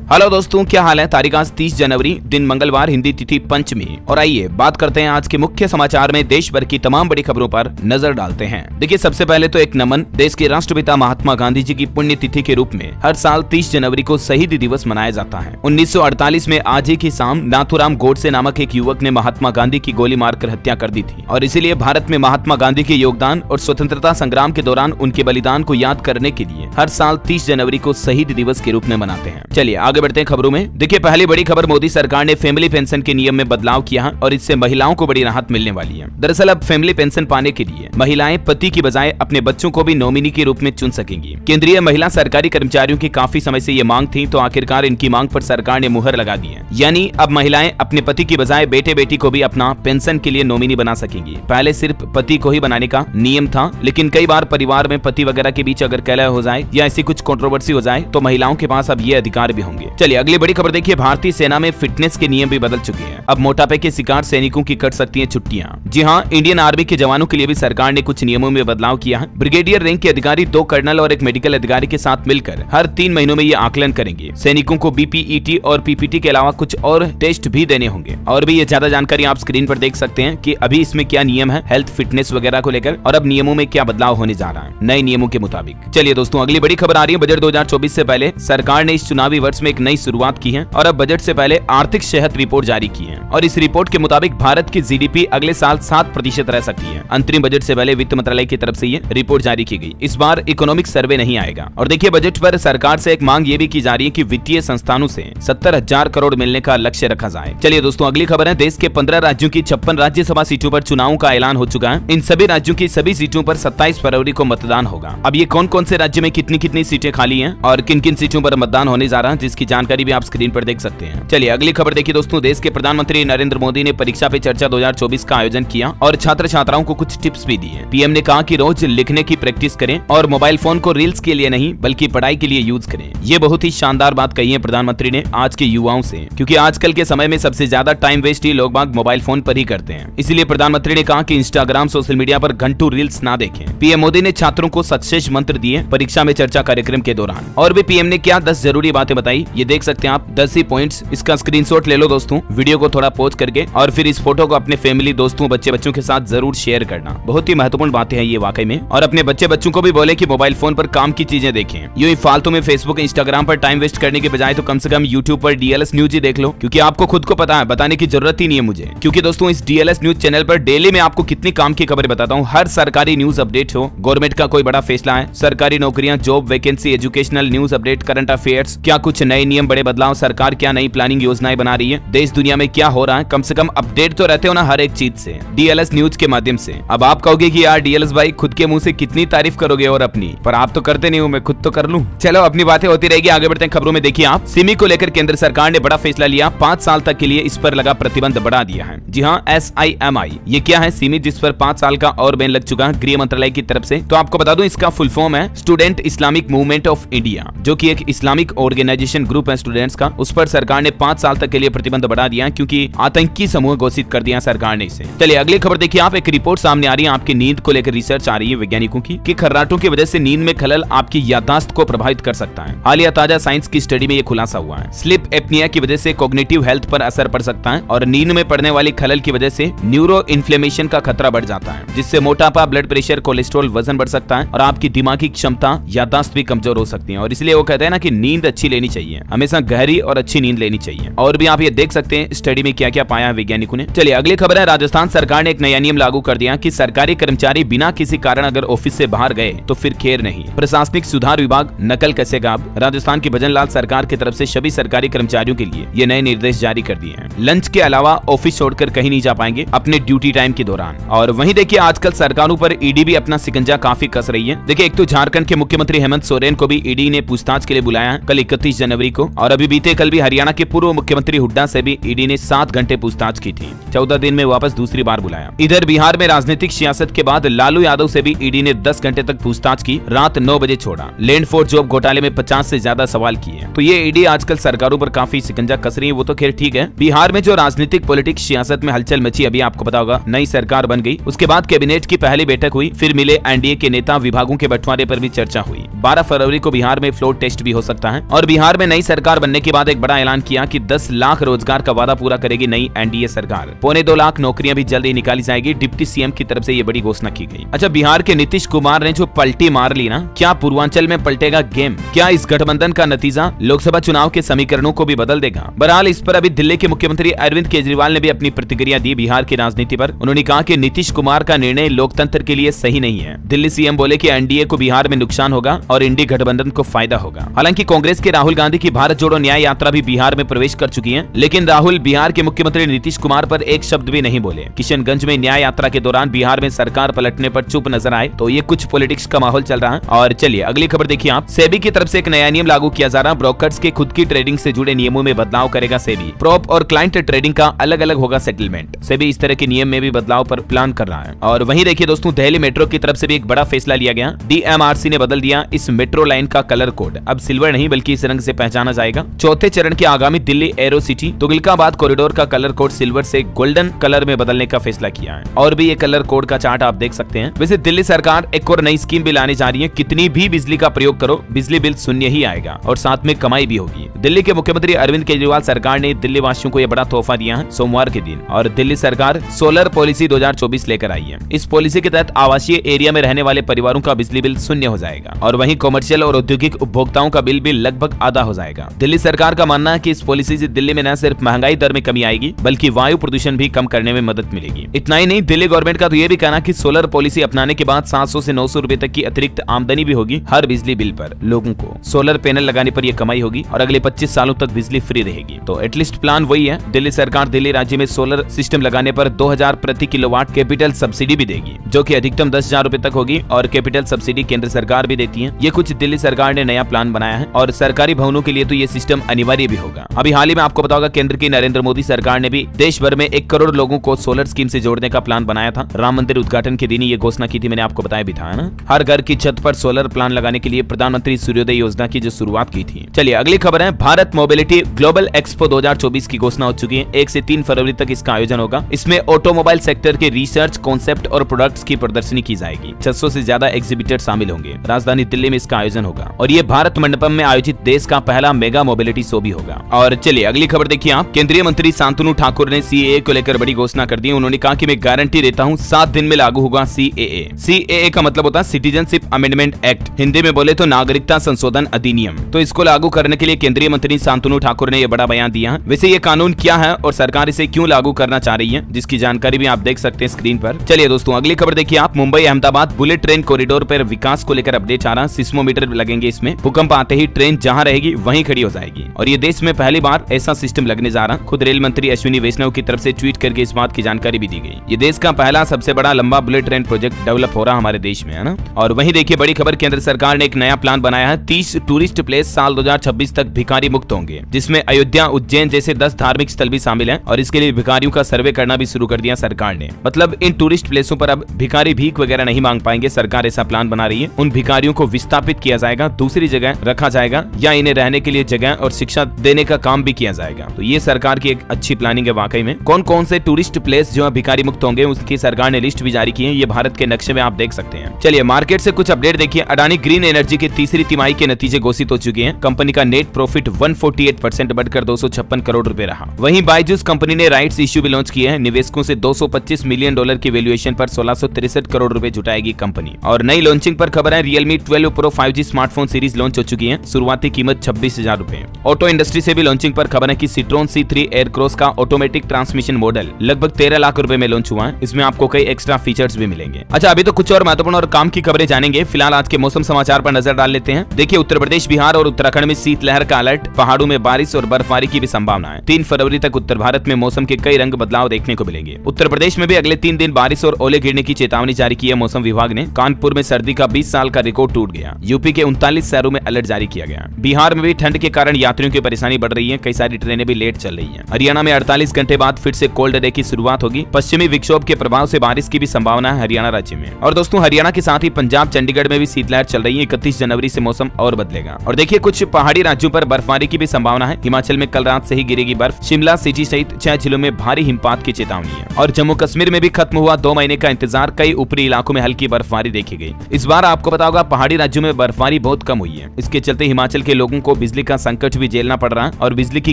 Hello दोस्तों, क्या हाल है। तारीख आज 30 जनवरी, दिन मंगलवार, हिंदी तिथि पंचमी। और आइए बात करते हैं आज के मुख्य समाचार में देश भर की तमाम बड़ी खबरों पर नजर डालते हैं। देखिए, सबसे पहले तो एक नमन। देश के राष्ट्रपिता महात्मा गांधी जी की पुण्यतिथि के रूप में हर साल 30 जनवरी को शहीद दिवस मनाया जाता है। 1948 में आज ही की शाम नाथूराम गोडसे नामक एक युवक ने महात्मा गांधी की गोली मारकर हत्या कर दी थी और इसीलिए भारत में महात्मा गांधी के योगदान और स्वतंत्रता संग्राम के दौरान उनके बलिदान को याद करने के लिए हर साल 30 जनवरी को शहीद दिवस के रूप में मनाते हैं। चलिए आगे बढ़ते हैं खबरों में। देखिए, पहली बड़ी खबर, मोदी सरकार ने फैमिली पेंशन के नियम में बदलाव किया है और इससे महिलाओं को बड़ी राहत मिलने वाली है। दरअसल अब फैमिली पेंशन पाने के लिए महिलाएं पति की बजाय अपने बच्चों को भी नॉमिनी के रूप में चुन सकेंगी। केंद्रीय महिला सरकारी कर्मचारियों की काफी समय से ये मांग थी, तो आखिरकार इनकी मांग पर सरकार ने मुहर लगा दी है। यानी अब महिलाएं अपने पति की बजाय बेटे बेटी को भी अपना पेंशन के लिए नॉमिनी बना सकेंगी। पहले सिर्फ पति को ही बनाने का नियम था, लेकिन कई बार परिवार में पति वगैरह के बीच अगर कलह हो जाए या ऐसी कुछ कंट्रोवर्सी हो जाए तो महिलाओं के पास अब ये अधिकार भी होंगे। चलिए अगली बड़ी खबर देखिए, भारतीय सेना में फिटनेस के नियम भी बदल चुके हैं। अब मोटापे के शिकार सैनिकों की कट सकती हैं छुट्टियां। जी हां, इंडियन आर्मी के जवानों के लिए भी सरकार ने कुछ नियमों में बदलाव किया है। ब्रिगेडियर रैंक के अधिकारी 2 कर्नल और एक मेडिकल अधिकारी के साथ मिलकर हर 3 महीनों में ये आकलन करेंगे। सैनिकों को बीपीईटी और पीपीटी के अलावा कुछ और टेस्ट भी देने होंगे। और भी ये ज्यादा जानकारी आप स्क्रीन पर देख सकते हैं कि अभी इसमें क्या नियम है हेल्थ फिटनेस वगैरह को लेकर, और अब नियमों में क्या बदलाव होने जा रहा है नए नियमों के मुताबिक। चलिए दोस्तों, अगली बड़ी खबर आ रही है। बजट 2024 से पहले सरकार ने इस चुनावी वर्ष में एक नई शुरुआत की है और अब बजट से पहले आर्थिक सेहत रिपोर्ट जारी की है और इस रिपोर्ट के मुताबिक भारत की जीडीपी अगले साल 7% रह सकती है। अंतरिम बजट से पहले वित्त मंत्रालय की तरफ से ये रिपोर्ट जारी की गई। इस बार इकोनॉमिक सर्वे नहीं आएगा। और देखिए, बजट पर सरकार से एक मांग ये भी की जा रही है कि वित्तीय संस्थानों से 70,000 करोड़ मिलने का लक्ष्य रखा जाए। चलिए दोस्तों, अगली खबर है। देश के 15 राज्यों की 56 राज्यसभा सीटों पर चुनावों का ऐलान हो चुका है। इन सभी राज्यों की सभी सीटों पर 27 फरवरी को मतदान होगा। अब ये कौन कौन से राज्य में कितनी कितनी सीटें खाली हैं और किन किन सीटों पर मतदान होने जा रहा है, जिसकी जानकारी भी आप स्क्रीन पर देख सकते हैं। चलिए अगली खबर देखिए दोस्तों, देश के प्रधानमंत्री नरेंद्र मोदी ने परीक्षा पे चर्चा 2024 का आयोजन किया और छात्र छात्राओं को कुछ टिप्स भी दिए। पीएम ने कहा कि रोज लिखने की प्रैक्टिस करें और मोबाइल फोन को रील्स के लिए नहीं बल्कि पढ़ाई के लिए यूज करें। ये बहुत ही शानदार बात कही है प्रधानमंत्री ने आज के युवाओं से, क्योंकि आजकल के समय में सबसे ज्यादा टाइम वेस्ट ही लोग बाग मोबाइल फोन पर ही करते हैं। इसीलिए प्रधानमंत्री ने कहा कि इंस्टाग्राम सोशल मीडिया पर घंटों रील्स ना देखें। पीएम मोदी ने छात्रों को सक्सेस मंत्र दिए परीक्षा में चर्चा कार्यक्रम के दौरान। और भी पीएम ने क्या 10 जरूरी बातें बताई, ये देख सकते हैं आप 10 ही पॉइंट्स। इसका स्क्रीनशॉट ले लो दोस्तों, वीडियो को थोड़ा पॉज करके, और फिर इस फोटो को अपने फैमिली, दोस्तों, बच्चों के साथ जरूर शेयर करना। बहुत ही महत्वपूर्ण बातें हैं ये वाकई में। और अपने बच्चों को भी बोले कि मोबाइल फोन पर काम की चीजें देखें। यूं ही फालतू में फेसबुक इंस्टाग्राम पर टाइम वेस्ट करने के बजाय तो कम से कम यूट्यूब पर डीएलएस न्यूज ही देख लो, क्योंकि आपको खुद को पता है, बताने की जरूरत ही नहीं है मुझे। क्योंकि दोस्तों इस डीएलएस न्यूज चैनल पर डेली मैं आपको कितनी काम की खबरें बताता हूँ। हर सरकारी न्यूज अपडेट हो, गवर्नमेंट का कोई बड़ा फैसला है, सरकारी नौकरियां, job vacancy, educational news update, current affairs, क्या कुछ नए नियम, बड़े बदलाव, सरकार क्या नई प्लानिंग योजनाएं बना रही है, देश दुनिया में क्या हो रहा है, कम से कम अपडेट तो रहते हो ना हर एक चीज से डीएलएस न्यूज के माध्यम से। अब आप कहोगे कि यार डीएलएस भाई खुद के मुंह से कितनी तारीफ करोगे और अपनी, पर आप तो करते नहीं हो, मैं खुद तो कर लूं। चलो अपनी बातें होती रहेगी, आगे बढ़ते हैं खबरों में। देखिए आप, सिमी को लेकर केंद्र सरकार ने बड़ा फैसला लिया। 5 साल तक के लिए इस पर लगा प्रतिबंध बढ़ा दिया है। जी हाँ, SIMI ये क्या है, सिमी, जिस पर 5 साल का और बैन लग चुका है गृह मंत्रालय की तरफ से। तो आपको बता दूं, इसका फुल फॉर्म है student Islamic movement of India, जो की एक इस्लामिक ऑर्गेनाइजेशन ग्रुप है स्टूडेंट्स का। उस पर सरकार ने 5 साल तक के लिए प्रतिबंध बढ़ा दिया, क्योंकि आतंकी समूह घोषित कर दिया सरकार ने इसे। चलिए अगली खबर देखिए आप, एक रिपोर्ट सामने आ रही है। आपकी नींद को लेकर रिसर्च आ रही है वैज्ञानिकों की कि खर्राटों की वजह से नींद में खलल आपकी याददाश्त को प्रभावित कर सकता है। हालिया ताजा साइंस की स्टडी में यह खुलासा हुआ है। स्लीप एपनिया की वजह से कॉग्निटिव हेल्थ पर असर पड़ सकता है और नींद में पड़ने वाली खलल की वजह से न्यूरो इन्फ्लेमेशन का खतरा बढ़ जाता है, जिससे मोटापा, ब्लड प्रेशर, कोलेस्ट्रॉल, वजन बढ़ सकता है और आपकी दिमागी क्षमता, याददाश्त भी कमजोर हो सकती है। और इसलिए वो कहते हैं ना कि नींद अच्छी लेनी चाहिए, हमेशा गहरी और अच्छी नींद लेनी चाहिए। और भी आप ये देख सकते हैं स्टडी में क्या क्या पाया है वैज्ञानिकों ने। चलिए अगली खबर है, राजस्थान सरकार ने एक नया नियम लागू कर दिया कि सरकारी कर्मचारी बिना किसी कारण अगर ऑफिस से बाहर गए तो फिर खेर नहीं। प्रशासनिक सुधार विभाग नकल कसेगा। राजस्थान की भजन लाल सरकार की तरफ से सभी सरकारी कर्मचारियों के लिए ये नए निर्देश जारी कर दिए हैं। लंच के अलावा ऑफिस छोड़कर कहीं नहीं जा पाएंगे अपने ड्यूटी टाइम के दौरान। और वहीं देखिए आजकल सरकारों पर ईडी भी अपना सिकंजा काफी कस रही है। देखिए, एक तो झारखंड के मुख्यमंत्री हेमंत सोरेन को भी ईडी ने पूछताछ के लिए बुलाया है कल 31 जनवरी को। और अभी बीते कल भी हरियाणा के पूर्व मुख्यमंत्री हुड्डा से भी ईडी ने 7 घंटे पूछताछ की थी। 14 दिन में वापस दूसरी बार बुलाया। इधर बिहार में राजनीतिक सियासत के बाद लालू यादव से भी ईडी ने 10 घंटे तक पूछताछ की, रात 9 बजे छोड़ा। लैंड फॉर जॉब घोटाले में 50 से ज्यादा सवाल किए। तो ये ईडी आजकल सरकारों पर काफी सिकंजा कस रही है। वो तो खैर ठीक है। बिहार में जो राजनीतिक पॉलिटिक्स सियासत में हलचल मची, अभी आपको पता होगा नई सरकार बन गई, उसके बाद कैबिनेट की पहली बैठक हुई, फिर मिले एनडीए के नेता, विभागों के बंटवारे पर भी चर्चा हुई। 12 फरवरी को बिहार में फ्लोर टेस्ट भी हो सकता है और बिहार में नई नई सरकार बनने के बाद एक बड़ा ऐलान किया कि 10 लाख रोजगार का वादा पूरा करेगी नई एनडीए सरकार। 2.25 लाख नौकरियां भी जल्द ही निकाली जाएगी। डिप्टी सीएम की तरफ से ये बड़ी घोषणा की गई। अच्छा, बिहार के नीतीश कुमार ने जो पलटी मार ली ना, क्या पूर्वांचल में पलटेगा गेम? क्या इस गठबंधन का नतीजा लोकसभा चुनाव के समीकरणों को भी बदल देगा? बहरहाल इस पर अभी दिल्ली के मुख्यमंत्री अरविंद केजरीवाल ने भी अपनी प्रतिक्रिया दी बिहार की राजनीति पर। उन्होंने कहा कि नीतीश कुमार का निर्णय लोकतंत्र के लिए सही नहीं है। दिल्ली सीएम बोले कि एनडीए को बिहार में नुकसान होगा और इंडी गठबंधन को फायदा होगा। हालांकि कांग्रेस के राहुल गांधी की भारत जोड़ो न्याय यात्रा भी बिहार में प्रवेश कर चुकी है, लेकिन राहुल बिहार के मुख्यमंत्री नीतीश कुमार पर एक शब्द भी नहीं बोले। किशनगंज में न्याय यात्रा के दौरान बिहार में सरकार पलटने पर चुप नजर आए। तो ये कुछ पॉलिटिक्स का माहौल चल रहा है। और चलिए अगली खबर देखिए आप। सेबी की तरफ से एक नया नियम लागू किया जा रहा। ब्रोकर्स के खुद की ट्रेडिंग से जुड़े नियमों में बदलाव करेगा सेबी। प्रॉप और क्लाइंट ट्रेडिंग का अलग अलग होगा सेटलमेंट। सेबी इस तरह के नियम में भी बदलाव पर प्लान कर रहा है। और वहीं देखिए दोस्तों, दिल्ली मेट्रो की तरफ से भी एक बड़ा फैसला लिया गया। डीएमआरसी ने बदल दिया इस मेट्रो लाइन का कलर कोड। अब सिल्वर नहीं बल्कि इस रंग से पहचाना जाएगा। चौथे चरण के आगामी दिल्ली एरो सिटी तुगलकाबाद कॉरिडोर का कलर कोड सिल्वर से गोल्डन कलर में बदलने का फैसला किया है। और भी ये कलर कोड का चार्ट आप देख सकते हैं। वैसे दिल्ली सरकार एक और नई स्कीम भी लाने जा रही है। कितनी भी बिजली का प्रयोग करो, बिजली बिल शून्य ही आएगा और साथ में कमाई भी होगी। दिल्ली के मुख्यमंत्री अरविंद केजरीवाल सरकार ने दिल्ली वासियों को यह बड़ा तोहफा दिया है सोमवार के दिन। और दिल्ली सरकार सोलर पॉलिसी 2024 लेकर आई है। इस पॉलिसी के तहत आवासीय एरिया में रहने वाले परिवारों का बिजली बिल शून्य हो जाएगा और वहीं कमर्शियल और औद्योगिक उपभोक्ताओं का बिल भी लगभग आधा हो जाएगा। दिल्ली सरकार का मानना है कि इस पॉलिसी से दिल्ली में न सिर्फ महंगाई दर में कमी आएगी बल्कि वायु प्रदूषण भी कम करने में मदद मिलेगी। इतना ही नहीं, दिल्ली गवर्नमेंट का तो ये भी कहना कि सोलर पॉलिसी अपनाने के बाद 700 से 900 रुपए तक की अतिरिक्त आमदनी भी होगी हर बिजली बिल पर। लोगों को सोलर पैनल लगाने पर यह कमाई होगी और अगले 25 सालों तक बिजली फ्री रहेगी। तो एटलीस्ट प्लान वही है। दिल्ली सरकार दिल्ली राज्य में सोलर सिस्टम लगाने पर 2000 प्रति किलोवाट कैपिटल सब्सिडी भी देगी, जो कि अधिकतम 10,000 रुपए तक होगी। और कैपिटल सब्सिडी केंद्र सरकार भी देती है। ये कुछ दिल्ली सरकार ने नया प्लान बनाया है और सरकारी भवनों के लिए तो ये सिस्टम अनिवार्य भी होगा। अभी हाल ही में आपको पता होगा, केंद्र की नरेंद्र मोदी सरकार ने भी देश भर में 1 करोड़ लोगों को सोलर स्कीम से जोड़ने का प्लान बनाया था। राम मंदिर उद्घाटन के दिन ये घोषणा की थी, मैंने आपको बताया भी था ना। हर घर की छत पर सोलर प्लान लगाने के लिए प्रधानमंत्री सूर्योदय योजना की जो शुरुआत की थी। चलिए अगली खबर है। भारत मोबिलिटी ग्लोबल एक्सपो 2024 की घोषणा हो चुकी है। 1 से 3 फरवरी तक इसका आयोजन होगा। इसमें ऑटोमोबाइल सेक्टर के रिसर्च, कॉन्सेप्ट और प्रोडक्ट्स की प्रदर्शनी की जाएगी। 600 से ज्यादा एग्जीबिटर शामिल होंगे। राजधानी दिल्ली में इसका आयोजन होगा और ये भारत मंडपम में आयोजित देश का पहला मेगा मोबिलिटी शो भी होगा। और चलिए अगली खबर देखिए आप। केंद्रीय मंत्री शांतनु ठाकुर ने सीएए को लेकर बड़ी घोषणा कर दी। उन्होंने कहा कि मैं गारंटी देता हूं 7 दिन में लागू होगा सीएए। सीएए का मतलब होता है सिटीजनशिप अमेंडमेंट एक्ट, हिंदी में बोले तो नागरिकता संशोधन अधिनियम। तो इसको लागू करने के लिए केंद्रीय मंत्री शांतनु ठाकुर ने यह बड़ा बयान दिया है। वैसे ये कानून क्या है और सरकार इसे क्यों लागू करना चाह रही है, जिसकी जानकारी भी आप देख सकते हैं स्क्रीन पर। चलिए दोस्तों अगली खबर देखिए आप। Mumbai Ahmedabad bullet train corridor पर विकास को लेकर अपडेट आ रहा है। सिस्मोमीटर लगेंगे इसमें। भूकंप आते ही ट्रेन जहां रहेगी वहीं खड़ी हो जाएगी और ये देश में पहली बार ऐसा सिस्टम लगने जा रहा। खुद रेल मंत्री अश्विनी वैष्णव की तरफ से ट्वीट करके इस बात की जानकारी भी दी गई। ये देश का पहला सबसे बड़ा लंबा बुलेट ट्रेन प्रोजेक्ट डेवलप हो रहा हमारे देश में, है ना। और वहीं देखिए बड़ी खबर, केंद्र सरकार ने एक नया प्लान बनाया है। 30 टूरिस्ट प्लेस साल 2026 तक भिखारी मुक्त होंगे, जिसमें अयोध्या, उज्जैन जैसे 10 धार्मिक स्थल भी शामिल हैं। और इसके लिए भिखारियों का सर्वे करना भी शुरू कर दिया सरकार ने। मतलब इन टूरिस्ट प्लेसों पर अब भिखारी भीख वगैरह नहीं मांग पाएंगे। सरकार ऐसा प्लान बना रही है। उन भिखारियों को विस्थापित किया जाएगा, दूसरी जगह रखा जाएगा या इन्हें रहने के लिए जगह और शिक्षा देने का काम भी किया जाएगा। तो ये सरकार की एक अच्छी प्लानिंग है वाकई में। कौन कौन से टूरिस्ट प्लेस जो भिखारी मुक्त होंगे उसकी सरकार ने लिस्ट भी जारी की है। ये भारत के नक्शे में आप देख सकते हैं। चलिए मार्केट से कुछ अपडेट देखिए। अडानी ग्रीन एनर्जी के तीसरी तिमाही के नतीजे घोषित हो चुके हैं। कंपनी का नेट प्रॉफिट 148% बढ़कर 256 करोड़ रुपए रहा। वहीं बायजूस कंपनी ने राइट्स इश्यू भी लॉन्च किए हैं। निवेशकों से $225 मिलियन की वैल्यूएशन पर 1663 करोड़ रुपए जुटाएगी कंपनी। और नई लॉन्चिंग पर खबर है। Realme 12 Pro 5G smartphone series launch हो चुकी है। शुरुआती कीमत 26,000 रुपए। ऑटो इंडस्ट्री से भी लॉन्चिंग पर खबर है कि सिट्रोन C3 एयरक्रॉस का ऑटोमेटिक ट्रांसमिशन मॉडल लगभग 13 लाख रुपए में लॉन्च हुआ है। इसमें आपको कई एक्स्ट्रा फीचर्स भी मिलेंगे। अच्छा अभी तो कुछ और महत्वपूर्ण और काम की खबरें जानेंगे। फिलहाल आज के मौसम समाचार पर नजर डाल लेते हैं। देखिए उत्तर प्रदेश, बिहार और उत्तराखंड में शीतलहर का अलर्ट। पहाड़ों में बारिश और बर्फबारी की भी संभावना है। 3 फरवरी तक उत्तर भारत में मौसम के कई रंग बदलाव देखने को मिलेंगे। उत्तर प्रदेश में भी अगले 3 दिन बारिश और ओले गिरने की चेतावनी जारी की है मौसम विभाग ने। कानपुर में सर्दी का 20 साल का रिकॉर्ड टूट गया। यूपी के 39 शहरों में अलर्ट जारी किया गया। बिहार में भी ठंड के कारण यात्रियों की परेशानी बढ़ रही है। कई सारी ट्रेनें भी लेट चल रही हैं। हरियाणा में 48 घंटे बाद फिर से कोल्ड डे की शुरुआत होगी। पश्चिमी विक्षोभ के प्रभाव से बारिश की भी संभावना है हरियाणा राज्य में। और दोस्तों हरियाणा के साथ ही पंजाब, चंडीगढ़ में भी शीतलहर चल रही है। 31 जनवरी से मौसम और बदलेगा। और देखिए कुछ पहाड़ी राज्यों पर बर्फबारी की भी संभावना है। हिमाचल में कल रात से ही गिरेगी बर्फ। शिमला सिटी सहित 6 जिलों में भारी हिमपात की चेतावनी है। और जम्मू कश्मीर में भी खत्म हुआ 2 महीने का इंतजार। कई ऊपरी इलाकों में हल्की बर्फबारी देखी गई। इस बार आपको पता होगा पहाड़ी राज्यों में बर्फबारी बहुत कम हुई है। इसके चलते हिमाचल के लोगों को बिजली का संकट भी झेलना पड़ रहा है और बिजली की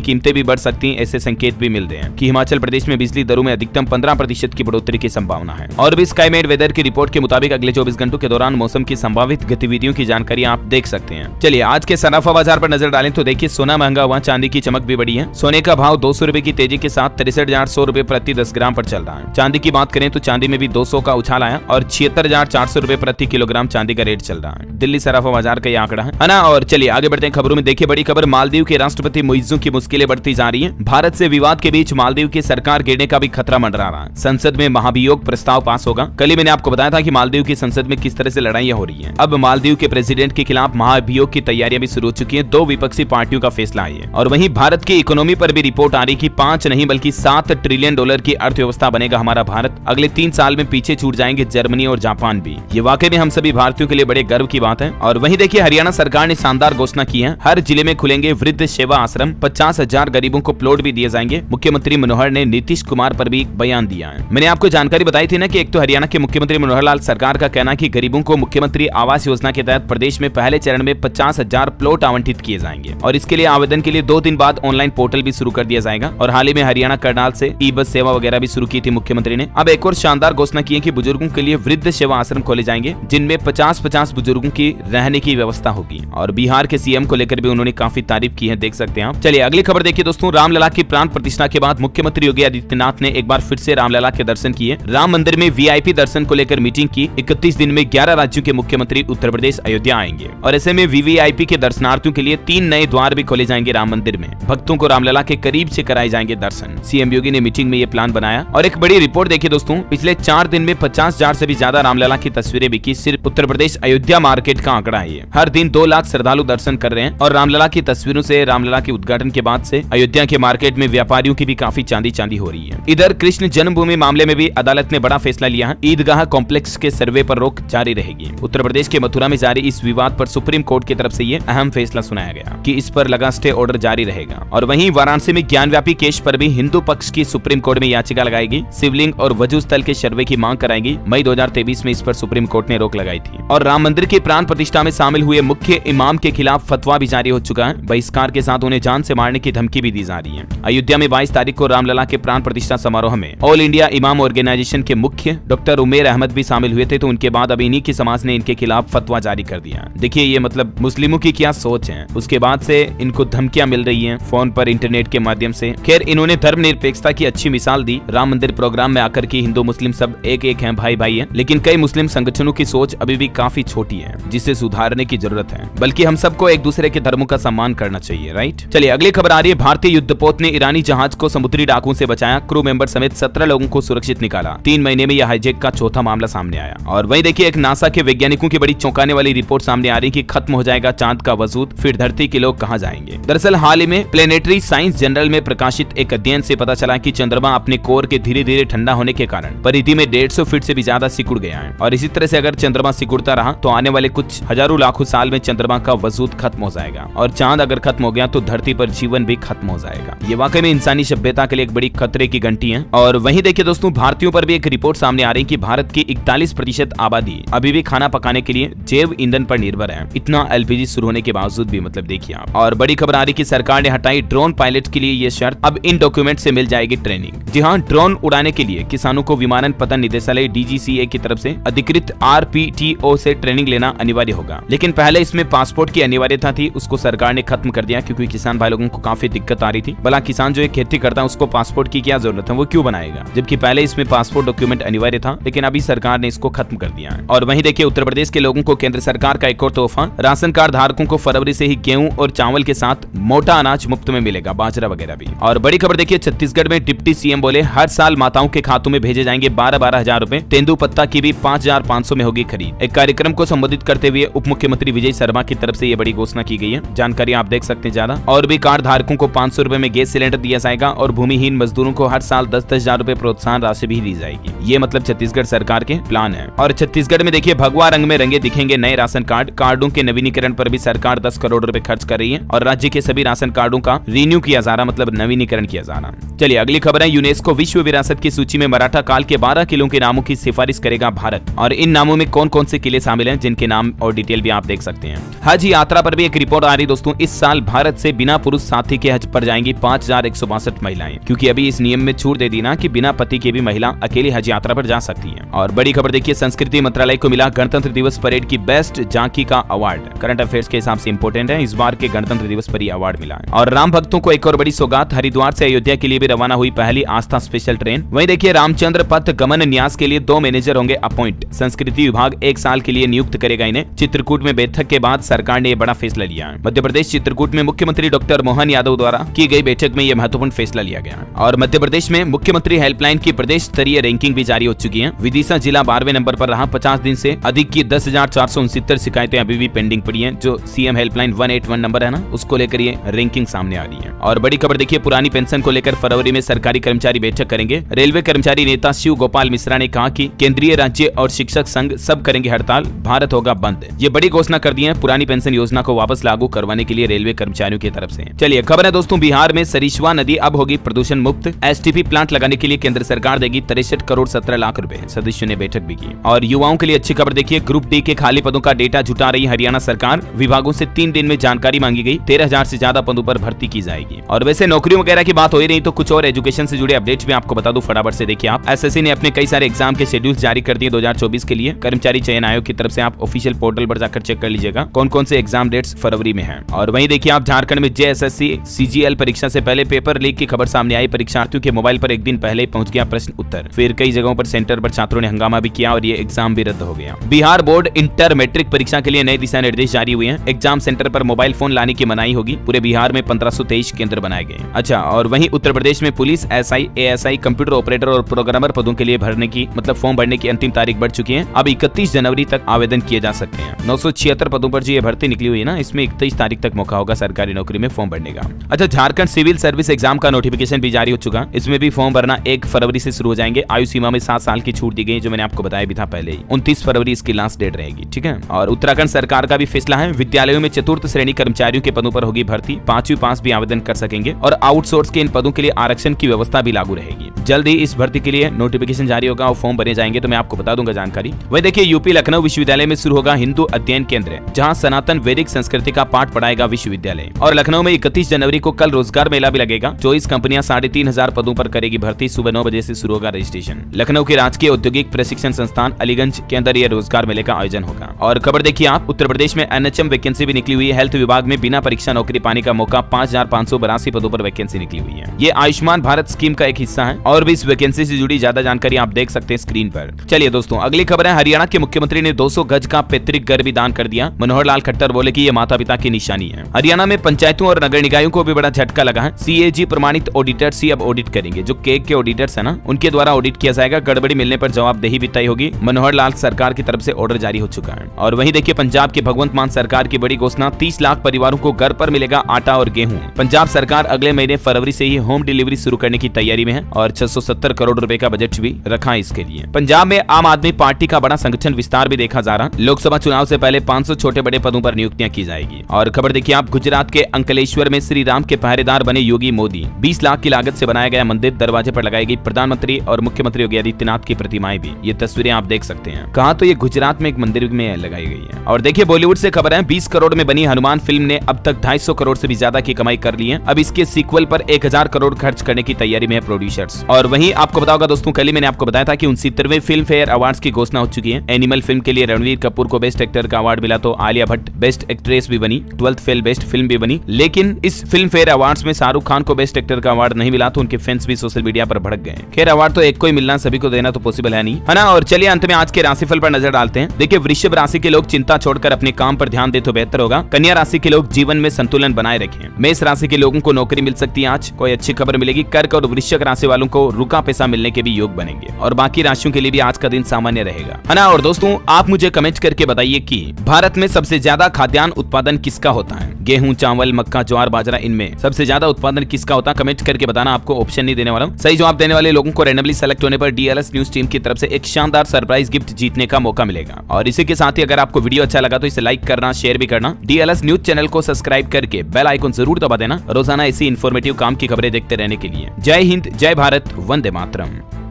कीमतें भी बढ़ सकती हैं। ऐसे संकेत भी मिल रहे हैं कि हिमाचल प्रदेश में बिजली दरों में अधिकतम 15% की बढ़ोतरी की संभावना है। और भी स्काईमेट वेदर की रिपोर्ट के मुताबिक अगले 24 घंटों के दौरान मौसम की संभावित गतिविधियों की जानकारी आप देख सकते हैं। चलिए आज के सराफा बाजार पर नजर डालें तो देखिए सोना महंगा हुआ, चांदी की चमक भी बढ़ी है। सोने का भाव 200 रुपए की तेजी के साथ 63,100 रुपए प्रति 10 ग्राम पर चल रहा है। चांदी की बात करें तो चांदी में भी 200 का उछाल आया और 76,400 रुपए प्रति किलोग्राम चांदी का रेट चल रहा है। दिल्ली सराफा बाजार का यह आंकड़ा है ना। और चलिए आगे बढ़ते हैं खबरों में। देखिए बड़ी खबर, मालदीव के राष्ट्रपति मुइज्जू की मुश्किलें बढ़ती जा रही है। भारत से विवाद के बीच मालदीव की सरकार गिरने का भी खतरा मंडरा रहा है। संसद में महाभियोग प्रस्ताव पास होगा। कल ही मैंने आपको बताया था कि मालदीव की संसद में किस तरह से लड़ाइयां हो रही हैं। अब मालदीव के प्रेसिडेंट के खिलाफ महाभियोग की तैयारियां भी शुरू हो चुकी हैं। 2 विपक्षी पार्टियों का फैसला है। और वहीं भारत की इकोनॉमी पर भी रिपोर्ट आ रही कि 5 नहीं बल्कि 7 ट्रिलियन डॉलर की अर्थव्यवस्था बनेगा हमारा भारत। अगले 3 साल में पीछे छूट जाएंगे जर्मनी और जापान भी। ये वाकई में हम सभी भारतीयों के लिए बड़े गर्व की बात है। और वहीं देखिए हरियाणा सरकार ने शानदार घोषणा की है। हर जिले में खुलेंगे वृद्ध सेवा आश्रम, 50,000 गरीबों को प्लॉट भी दिए जाएंगे। मुख्यमंत्री मनोहर ने नीतीश कुमार पर भी बयान दिया है। मैंने आपको जानकारी बताई थी ना कि एक तो हरियाणा के मुख्यमंत्री मनोहर लाल सरकार का कहना कि गरीबों को मुख्यमंत्री आवास योजना के तहत प्रदेश में पहले चरण में 50,000 प्लॉट आवंटित किए जाएंगे और इसके लिए आवेदन के लिए 2 दिन बाद ऑनलाइन पोर्टल भी शुरू कर दिया जाएगा। और हाल ही में हरियाणा करनाल से ई बस सेवा वगैरह भी शुरू की थी मुख्यमंत्री ने। अब एक और शानदार घोषणा की है कि बुजुर्गों के लिए वृद्ध सेवा आश्रम खोले जाएंगे जिनमें 50-50 बुजुर्गों की रहने की व्यवस्था होगी। और बिहार के सीएम को लेकर भी उन्होंने काफी तारीफ की है, देख सकते हैं आप। चलिए अगली खबर देखिए दोस्तों। रामलला की प्राण प्रतिष्ठा के बाद मुख्यमंत्री योगी आदित्यनाथ ने एक बार फिर से रामलला के दर्शन किए। राम मंदिर में वीआईपी दर्शन को लेकर मीटिंग की। 31 दिन में 11 राज्यों के मुख्यमंत्री उत्तर प्रदेश अयोध्या आएंगे और ऐसे में वीवीआईपी के दर्शनार्थियों के लिए 3 नए द्वार भी खोले जाएंगे राम मंदिर में। भक्तों को रामलला के करीब से कराए जाएंगे दर्शन। सीएम योगी ने मीटिंग में ये प्लान बनाया। और एक बड़ी रिपोर्ट देखिए दोस्तों, पिछले 4 दिन में 50,000 से भी ज्यादा रामलला की तस्वीरें बिकी। सिर्फ उत्तर प्रदेश अयोध्या मार्केट का आंकड़ा है ये। हर दिन 2 लाख श्रद्धालु दर्शन कर रहे हैं। और रामलला की तस्वीरों से रामलला के उद्घाटन के बाद से अयोध्या के मार्केट में व्यापारियों की भी काफी चांदी हो रही है। इधर कृष्ण जन्मभूमि मामले में भी अदालत ने बड़ा फैसला लिया है। ईदगाह कॉम्प्लेक्स के सर्वे पर रोक जारी रहेगी। उत्तर प्रदेश के मथुरा में जारी इस विवाद पर सुप्रीम कोर्ट की तरफ से ये अहम फैसला सुनाया गया कि इस पर लगा स्टे ऑर्डर जारी रहेगा। और वहीं वाराणसी में ज्ञानव्यापी केस पर भी हिंदू पक्ष की सुप्रीम कोर्ट में याचिका लगाएगी। शिवलिंग और वजू स्थल के सर्वे की मांग कराएगी। मई 2023 में इस पर सुप्रीम कोर्ट ने रोक लगाई थी। और राम मंदिर की प्राण प्रतिष्ठा में शामिल हुए मुख्य इमाम के खिलाफ फतवा भी जारी हो चुका है। बहिष्कार के साथ उन्हें जान से मारने की धमकी भी दी जा रही है। अयोध्या में 22 तारीख को रामलला के प्राण प्रतिष्ठा समारोह में ऑल इंडिया इमाम ऑर्गेनाइजेशन के मुख्य डॉक्टर उमेर अहमद भी शामिल हुए थे। तो उनके बाद अब इन्हीं की समाज ने इनके खिलाफ फतवा जारी कर दिया। देखिए ये मतलब मुस्लिमों की क्या सोच है। उसके बाद से इनको धमकियां मिल रही हैं फोन पर, इंटरनेट के माध्यम से। खैर इन्होंने धर्मनिरपेक्षता की अच्छी मिसाल दी। राम मंदिर प्रोग्राम में आकर के हिंदू मुस्लिम सब एक हैं, भाई भाई हैं। लेकिन कई मुस्लिम संगठनों की सोच अभी भी काफी छोटी है जिसे सुधारने की जरूरत है। बल्कि हम सबको एक दूसरे के धर्मों का सम्मान करना चाहिए, राइट। चलिए अगली खबर आ रही है। भारतीय युद्धपोत ने ईरानी जहाज को समुद्री डाकुओं से बचाया। क्रू मेंबर समेत 17 लोगों को सुरक्षित निकाला। 3 महीने में यह हाईजैक का चौथा मामला सामने आया। और वहीं देखिए एक नासा के वैज्ञानिकों की बड़ी चौंकाने वाली रिपोर्ट सामने आ रही कि खत्म हो जाएगा चांद का वजूद, फिर धरती के लोग कहां जाएंगे। दरअसल हाल ही में प्लेनेटरी साइंस जर्नल में प्रकाशित एक अध्ययन से पता चला कि चंद्रमा अपने कोर के धीरे धीरे ठंडा होने के कारण परिधि में 150 फीट से भी ज्यादा सिकुड़ गया है। और इसी तरह से अगर चंद्रमा सिकुड़ता रहा तो आने वाले कुछ हजारों लाखों साल में चंद्रमा का वजूद खत्म हो जाएगा। और चांद अगर खत्म हो गया तो धरती पर जीवन भी खत्म हो जाएगा। ये वाकई में इंसानी सभ्यता के लिए एक बड़ी खतरे की घंटी है। और वहीं देखिए दोस्तों, भारतीयों पर भी एक रिपोर्ट सामने आ रही है कि भारत की 41% आबादी अभी भी खाना पकाने के लिए जैव ईंधन पर निर्भर है। इतना एलपीजी शुरू होने के बावजूद भी, मतलब देखिए आप। और बड़ी खबर आ रही कि सरकार ने हटाई ड्रोन पायलट के लिए ये शर्त। अब इन डॉक्यूमेंट से मिल जाएगी ट्रेनिंग। जी हाँ, ड्रोन उड़ाने के लिए किसानों को विमानन पतन निदेशालय DGCA की तरफ से अधिकृत RPTO से ट्रेनिंग लेना अनिवार्य होगा। लेकिन पहले इसमें पासपोर्ट की अनिवार्यता थी, उसको सरकार ने खत्म कर दिया क्योंकि किसान भाई लोगों को काफी दिक्कत आ रही थी। भला किसान जो एक खेती करता है उसको पासपोर्ट की क्या जरूरत है, वो क्यों बनाएगा, जबकि पहले इसमें पासपोर्ट डॉक्यूमेंट अनिवार्य था। लेकिन अभी सरकार ने इसको खत्म कर दिया है। और वहीं देखिए उत्तर प्रदेश के लोगों को केंद्र सरकार का एक और तोहफा। राशन कार्ड धारकों को फरवरी से ही गेहूं और चावल के साथ मोटा अनाज मुफ्त में मिलेगा, बाजरा वगैरह भी। और बड़ी खबर देखिए, छत्तीसगढ़ में डिप्टी सीएम बोले हर साल माताओं के खातों में भेजे जाएंगे 12-12 हजार रुपए। तेंदुपत्ता की भी 5,500 में होगी खरीद। एक कार्यक्रम को संबोधित करते हुए उप मुख्यमंत्री विजय शर्मा की तरफ से ये बड़ी घोषणा की गई है। जानकारी आप देख सकते हैं ज्यादा। और भी कार्ड धारकों को 500 रुपए में गैस सिलेंडर दिया जाएगा और भूमिहीन मजदूरों को हर साल 10-10 हजार रुपए प्रोत्साहन राशि भी दी जाएगी। ये मतलब छत्तीसगढ़ सरकार के प्लान है। और छत्तीसगढ़ में देखिए भगवा रंग में रंगे दिखेंगे नए राशन कार्ड। कार्डों के नवीनीकरण पर भी सरकार 10 करोड़ रुपए खर्च कर रही है और राज्य के सभी राशन कार्डों का रिन्यू किया जा रहा, मतलब नवीनीकरण किया जा रहा। चलिए अगली खबर है, यूनेस्को विश्व विरासत की सूची में मराठा काल के 12 किलों के नामों की सिफारिश करेगा भारत। और इन नामों में कौन कौन से किले शामिल हैं, जिनके नाम और डिटेल भी आप देख सकते हैं। हज यात्रा पर भी एक रिपोर्ट आ आ रही दोस्तों, इस साल भारत से बिना पुरुष साथी के हज पर जाएंगी 5162 महिलाएं, क्योंकि अभी इस नियम में छूट दे दी ना कि बिना पति के भी महिला अकेली हज यात्रा पर जा सकती है। और बड़ी खबर देखिए, संस्कृति मंत्रालय को मिला गणतंत्र दिवस परेड की बेस्ट झांकी का अवार्ड। करंट अफेयर्स के हिसाब से इंपोर्टेंट है, इस बार के गणतंत्र दिवस पर यह अवार्ड मिला है। और राम भक्तों को एक और बड़ी सौगात, हरिद्वार से अयोध्या के लिए भी रवाना हुई पहली आस्था स्पेशल ट्रेन। वहीं देखिए, रामचंद्र पथ गमन न्यास के लिए 2 मैनेजर होंगे अपॉइंट। संस्कृति विभाग 1 साल के लिए नियुक्त करेगा इन्हें। चित्रकूट में बैठक के बाद सरकार ने यह बड़ा फैसला लिया है। मध्य प्रदेश चित्रकूट में मुख्यमंत्री डॉक्टर मोहन यादव द्वारा की गई बैठक में यह महत्वपूर्ण फैसला लिया गया। और मध्य प्रदेश में मुख्यमंत्री हेल्पलाइन की प्रदेश स्तरीय रैंकिंग भी जारी हो चुकी है। विदिशा जिला 12वें नंबर पर रहा। 50 दिन से अधिक की 10,469 शिकायतें अभी भी पेंडिंग पड़ी हैं। जो सीएम हेल्पलाइन 181 नंबर है ना, उसको लेकर ये रैंकिंग सामने आ रही है। और बड़ी खबर देखिए, पुरानी पेंशन को लेकर फरवरी में सरकारी कर्मचारी बैठक करेंगे। रेलवे कर्मचारी नेता शिव गोपाल मिश्रा ने कहा कि केंद्रीय, राज्य और शिक्षक संघ सब करेंगे हड़ताल, भारत होगा बंद। ये बड़ी घोषणा कर दी है पुरानी पेंशन योजना को वापस लागू करवाने के लिए रेलवे कर्मचारियों की तरफ से। चलिए खबर है दोस्तों, बिहार में सरिस्वा नदी अब होगी प्रदूषण मुक्त। एसटीपी प्लांट लगाने के लिए केंद्र सरकार देगी 63 करोड़ 17 लाख रुपए। सदस्यों ने बैठक भी की। और युवाओं के लिए अच्छी खबर देखिए, ग्रुप डी के खाली पदों का डेटा जुटा रही हरियाणा सरकार। विभागों से 3 दिन में जानकारी मांगी गई। 13,000 से ज्यादा पदों पर भर्ती की जाएगी। और वैसे नौकरियों वगैरह की बात हो ही रही, तो कुछ और एजुकेशन से जुड़े अपडेट्स भी आपको बता दूं फटाफट से। देखिए आप, एसएससी ने अपने कई सारे एग्जाम के शेड्यूल जारी कर दिए 2024 के लिए। कर्मचारी चयन आयोग की तरफ से आप ऑफिशियल पोर्टल पर जाकर चेक कर लीजिएगा कौन कौन से एग्जाम डेट्स फरवरी में हैं। और वहीं देखिए आप, झारखंड में जेएसएससी सीजीएल परीक्षा से पहले पेपर लीक की खबर सामने आई। परीक्षार्थियों के मोबाइल पर एक दिन पहले ही पहुंच गया प्रश्न उत्तर। फिर कई जगहों पर सेंटर पर छात्रों ने हंगामा भी किया और ये एग्जाम भी रद्द हो गया। बिहार बोर्ड इंटर मैट्रिक परीक्षा के लिए नए दिशा निर्देश जारी हुए हैं। एग्जाम सेंटर पर मोबाइल फोन लाने की मनाही होगी। पूरे बिहार में 1523 केंद्र बनाए गए। अच्छा, और वहीं उत्तर प्रदेश में police, SI, ASI, computer operator और प्रोग्रामर पदों के लिए भरने की फॉर्म भरने की अंतिम तारीख बढ़ चुकी है। अब 31 जनवरी तक आवेदन किए जा सकते हैं। 976 पदों पर जो ये भर्ती निकली हुई है ना, इसमें 31 तारीख तक मौका होगा सरकारी नौकरी में फॉर्म भरने का। अच्छा, झारखंड सिविल सर्विस एग्जाम का नोटिफिकेशन भी जारी हो चुका। इसमें भी फॉर्म भरना 1 फरवरी से शुरू हो जाएंगे। आयु सीमा में 7 साल की छूट दी गई, जो मैंने आपको बताया भी था पहले ही। 29 फरवरी इसकी लास्ट डेट रहेगी, ठीक है। और उत्तराखंड सरकार का भी फैसला है। विद्यालयों में 4th श्रेणी कर्मचारियों के पदों पर होगी भर्ती। 5वीं पास भी आवेदन कर सकेंगे। और आउटसोर्स के इन पदों के लिए आरक्षण की व्यवस्था भी लागू रहेगी। जल्द ही इस भर्ती के लिए नोटिफिकेशन जारी होगा और फॉर्म भरे जाएंगे, तो मैं आपको बता दूंगा जानकारी। वही देखिए, यूपी लखनऊ विश्वविद्यालय में शुरू होगा हिंदू अध्ययन केंद्र, जहां सनातन वैदिक संस्कृति का पाठ पढ़ाएगा विश्वविद्यालय। और लखनऊ में 31 जनवरी को कल रोजगार मेला भी लगेगा। 24 कंपनियां 3,500 पदों पर करेगी भर्ती। सुबह 9 बजे से शुरू होगा रजिस्ट्रेशन। लखनऊ के राजकीय औद्योगिक प्रशिक्षण संस्थान अलीगंज के अंदर यह रोजगार मेले का आयोजन होगा। और खबर देखिए आप, उत्तर प्रदेश में एनएचएम वैकेंसी भी निकली हुई है। हेल्थ विभाग में बिना परीक्षा नौकरी पाने का मौका। 5,582 पदों पर वैकेंसी निकली हुई है। ये आयुष्मान भारत स्कीम का एक हिस्सा है। और भी इस वैकेंसी से जुड़ी ज्यादा जानकारी आप देख सकते हैं स्क्रीन पर। चलिए दोस्तों, अगली खबर है, हरियाणा के मुख्यमंत्री ने 200 गज का पैतृक घर भी दान कर दिया। मनोहर लाल खट्टर बोले कि ये माता पिता की निशानी है। हरियाणा में पंचायतों और नगर निकायों को भी बड़ा झटका लगा है। सीएजी प्रमाणित ऑडिटर्स ही अब ऑडिट करेंगे। जो केक के ऑडिटर्स है ना, उनके द्वारा ऑडिट किया जाएगा। गड़बड़ी मिलने पर जवाबदेही भी तय होगी। मनोहर लाल सरकार की तरफ से ऑर्डर जारी हो चुका है। और वहीं देखिए, पंजाब के भगवंत मान सरकार की बड़ी घोषणा, 30 लाख परिवारों को घर पर मिलेगा आटा और गेहूं। पंजाब सरकार अगले महीने फरवरी से ही होम डिलीवरी शुरू करने की तैयारी में है। और 670 करोड़ रुपए का बजट भी रखा है इसके लिए। पंजाब में आम आदमी पार्टी का बड़ा संगठन विस्तार भी देखा जा रहा। लोकसभा चुनाव से पहले 500 छोटे बड़े पदों पर नियुक्तियां की जाएगी। और खबर देखिए आप, गुजरात के अंकलेश्वर में श्री राम के पहरेदार बने योगी मोदी। 20 लाख की लागत से बनाया गया मंदिर। दरवाजे पर लगाई गई प्रधानमंत्री और मुख्यमंत्री योगी आदित्यनाथ की प्रतिमाएं भी। ये तस्वीरें आप देख सकते हैं। कहा तो ये गुजरात में एक मंदिर में लगाई गई है। और देखिए, बॉलीवुड से खबर है, 20 करोड़ में बनी हनुमान फिल्म ने अब तक 250 करोड़ से भी ज्यादा की कमाई कर ली है। अब इसके सीक्वल पर 1000 करोड़ खर्च करने की तैयारी में है प्रोड्यूसर्स। और वहीं आपको बताऊंगा दोस्तों, कल ही मैंने आपको बताया था कि 69वें फिल्म फेयर अवार्ड्स की घोषणा हो चुकी है। एनिमल फिल्म के लिए रणवीर कपूर को बेस्ट एक्टर का अवार्ड मिला, तो आलिया भट्ट बेस्ट एक्ट्रेस भी बनी। 12th फेल बेस्ट फिल्म भी बनी। लेकिन इस फिल्म फेयर अवार्ड्स में शाहरुख खान को बेस्ट एक्टर का अवार्ड नहीं मिला, तो उनके फैंस भी सोशल मीडिया पर भड़क गए। खैर, अवार्ड तो एक को ही मिलना, सभी को देना तो पॉसिबल है नहीं, है ना। और चलिए अंत में आज के राशिफल पर नजर डालते हैं। देखिए, वृषभ राशि के लोग चिंता छोड़कर अपने काम पर ध्यान दे तो बेहतर होगा। कन्या राशि के लोग जीवन में संतुलन बनाए रखें। मेष राशि के लोगों को नौकरी मिल सकती है, आज कोई अच्छी खबर मिलेगी। कर्क और वृश्चिक राशि वालों को रुका पैसा मिलने के भी योग बनेंगे। और बाकी राशियों के लिए भी आज का दिन सामान्य रहेगा, है ना। और दोस्तों, आप मुझे कमेंट करके बताइए कि भारत में सबसे ज्यादा खाद्यान्न उत्पादन किसका होता है। गेहूं, चावल, मक्का, ज्वार, बाजरा, इनमें सबसे ज्यादा उत्पादन किसका होता है? कमेंट करके बताना। आपको ऑप्शन नहीं देने वाला हूं। सही जवाब देने वाले लोगों को रैंडमली सेलेक्ट होने पर डीएलएस न्यूज टीम की तरफ से एक शानदार सरप्राइज गिफ्ट जीतने का मौका मिलेगा। और इसी के साथ ही अगर आपको वीडियो अच्छा लगा तो इसे लाइक करना, शेयर भी करना। डीएलएस न्यूज चैनल को सब्सक्राइब करके बेल आइकन जरूर दबा देना, रोजाना ऐसी इन्फॉर्मेटिव काम की खबरें देखते रहने के लिए। जय हिंद, जय भारत, वंदे मातरम।